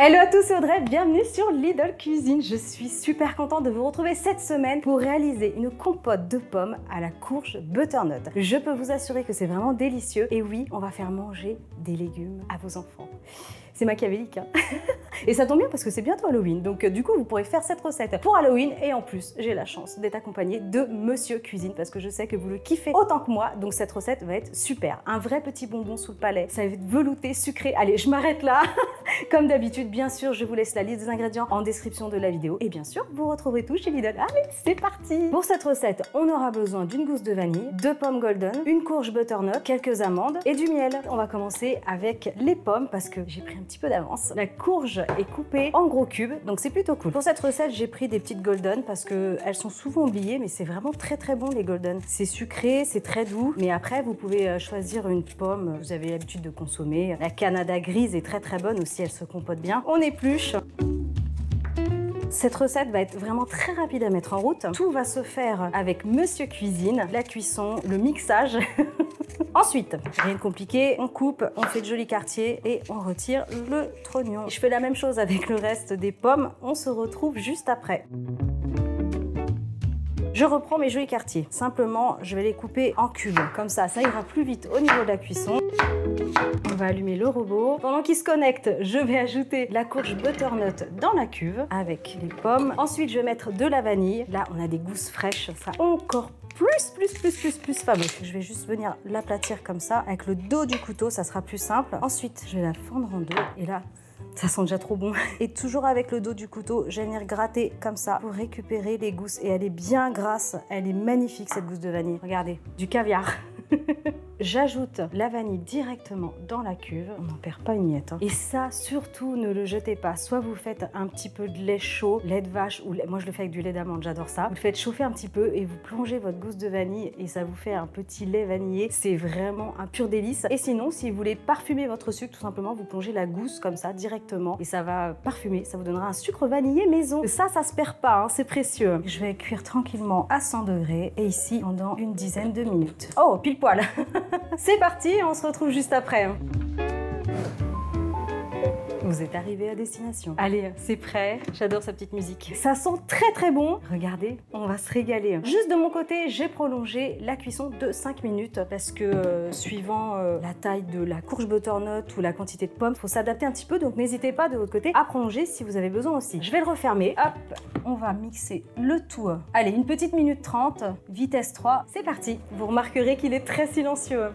Hello à tous, c'est Audrey, bienvenue sur Lidl Cuisine. Je suis super contente de vous retrouver cette semaine pour réaliser une compote de pommes à la courge butternut. Je peux vous assurer que c'est vraiment délicieux et oui, on va faire manger des légumes à vos enfants. C'est machiavélique, hein. Et ça tombe bien parce que c'est bientôt Halloween, donc du coup vous pourrez faire cette recette pour Halloween et en plus j'ai la chance d'être accompagnée de Monsieur Cuisine parce que je sais que vous le kiffez autant que moi, donc cette recette va être super. Un vrai petit bonbon sous le palais, ça va être velouté, sucré. Allez, je m'arrête là. Comme d'habitude, bien sûr, je vous laisse la liste des ingrédients en description de la vidéo et bien sûr vous retrouverez tout chez Lidl. Allez, c'est parti. Pour cette recette, on aura besoin d'une gousse de vanille, 2 pommes golden, une courge butternut, quelques amandes et du miel. On va commencer avec les pommes parce que j'ai pris un petit peu d'avance. La courge est coupée en gros cubes, donc c'est plutôt cool. Pour cette recette, j'ai pris des petites golden parce qu'elles sont souvent oubliées, mais c'est vraiment très bon les golden. C'est sucré, c'est très doux, mais après vous pouvez choisir une pomme que vous avez l'habitude de consommer. La Canada grise est très bonne aussi, elle se compote bien. On épluche. Cette recette va être vraiment très rapide à mettre en route. Tout va se faire avec Monsieur Cuisine, la cuisson, le mixage. Ensuite, rien de compliqué, on coupe, on fait de jolis quartiers et on retire le trognon. Je fais la même chose avec le reste des pommes, on se retrouve juste après. Je reprends mes jolis quartiers. Simplement, je vais les couper en cubes. Comme ça ira plus vite au niveau de la cuisson. On va allumer le robot. Pendant qu'il se connecte, je vais ajouter la courge butternut dans la cuve avec les pommes. Ensuite, je vais mettre de la vanille. Là, on a des gousses fraîches. Ça encore plus fameux. Je vais juste venir l'aplatir comme ça. Avec le dos du couteau, ça sera plus simple. Ensuite, je vais la fendre en deux. Et là, ça sent déjà trop bon. Et toujours avec le dos du couteau, je vais venir gratter comme ça pour récupérer les gousses. Et elle est bien grasse. Elle est magnifique cette gousse de vanille. Regardez, du caviar. J'ajoute la vanille directement dans la cuve. On n'en perd pas une miette, hein. Et ça, surtout, ne le jetez pas. Soit vous faites un petit peu de lait chaud, lait de vache, ou lait... moi je le fais avec du lait d'amande, j'adore ça. Vous le faites chauffer un petit peu et vous plongez votre gousse de vanille et ça vous fait un petit lait vanillé. C'est vraiment un pur délice. Et sinon, si vous voulez parfumer votre sucre, tout simplement, vous plongez la gousse comme ça directement et ça va parfumer. Ça vous donnera un sucre vanillé maison. Ça se perd pas, hein, c'est précieux. Je vais cuire tranquillement à 100 degrés et ici pendant une dizaine de minutes. Oh, pile poil. C'est parti, on se retrouve juste après. Vous êtes arrivé à destination. Allez, c'est prêt. J'adore sa petite musique. Ça sent très bon. Regardez, on va se régaler. Juste de mon côté, j'ai prolongé la cuisson de 5 minutes parce que suivant la taille de la courge butternut ou la quantité de pommes, il faut s'adapter un petit peu. Donc n'hésitez pas de votre côté à prolonger si vous avez besoin aussi. Je vais le refermer. Hop, on va mixer le tout. Allez, une petite minute 30, vitesse 3. C'est parti. Vous remarquerez qu'il est très silencieux.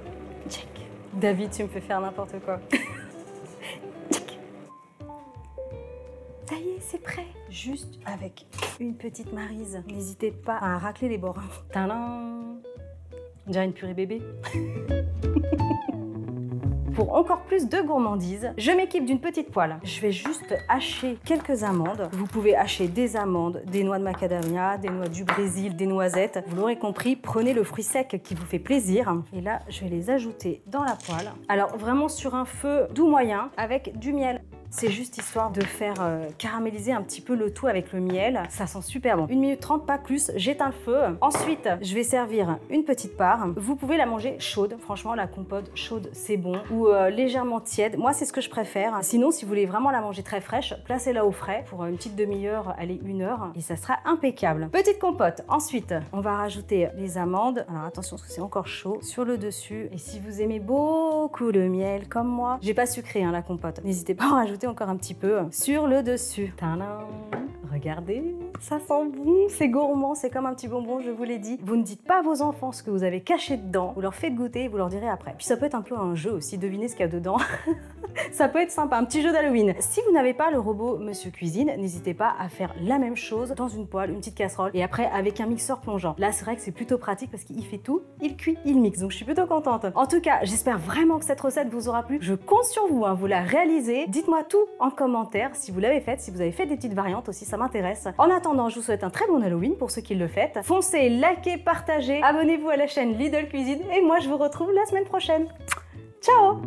Check. David, tu me fais faire n'importe quoi. Ça y est, c'est prêt. Juste avec une petite maryse. N'hésitez pas à racler les bords. Tadam! On dirait une purée bébé. Pour encore plus de gourmandise, je m'équipe d'une petite poêle. Je vais juste hacher quelques amandes. Vous pouvez hacher des amandes, des noix de macadamia, des noix du Brésil, des noisettes. Vous l'aurez compris, prenez le fruit sec qui vous fait plaisir. Et là, je vais les ajouter dans la poêle. Alors vraiment sur un feu doux moyen avec du miel. C'est juste histoire de faire caraméliser un petit peu le tout avec le miel. Ça sent super bon. 1 minute 30, pas plus. J'éteins le feu. Ensuite, je vais servir une petite part. Vous pouvez la manger chaude. Franchement, la compote chaude, c'est bon. Ou légèrement tiède. Moi, c'est ce que je préfère. Sinon, si vous voulez vraiment la manger très fraîche, placez-la au frais pour une petite demi-heure, allez, 1 heure. Et ça sera impeccable. Petite compote. Ensuite, on va rajouter les amandes. Alors attention, parce que c'est encore chaud. Sur le dessus. Et si vous aimez beaucoup le miel, comme moi, j'ai pas sucré hein, la compote. N'hésitez pas à en rajouter encore un petit peu sur le dessus. Tadam! Regardez, ça sent bon, c'est gourmand, c'est comme un petit bonbon, je vous l'ai dit. Vous ne dites pas à vos enfants ce que vous avez caché dedans, vous leur faites goûter et vous leur direz après. Puis ça peut être un peu un jeu aussi, devinez ce qu'il y a dedans. Ça peut être sympa, un petit jeu d'Halloween. Si vous n'avez pas le robot Monsieur Cuisine, n'hésitez pas à faire la même chose dans une poêle, une petite casserole et après avec un mixeur plongeant. Là, c'est vrai que c'est plutôt pratique parce qu'il fait tout, il cuit, il mixe, donc je suis plutôt contente. En tout cas, j'espère vraiment que cette recette vous aura plu. Je compte sur vous, hein, vous la réalisez. Dites-moi tout en commentaire si vous l'avez faite, si vous avez fait des petites variantes aussi, ça m'intéresse. En attendant, je vous souhaite un très bon Halloween pour ceux qui le fêtent. Foncez, likez, partagez, abonnez-vous à la chaîne Lidl Cuisine et moi je vous retrouve la semaine prochaine. Ciao!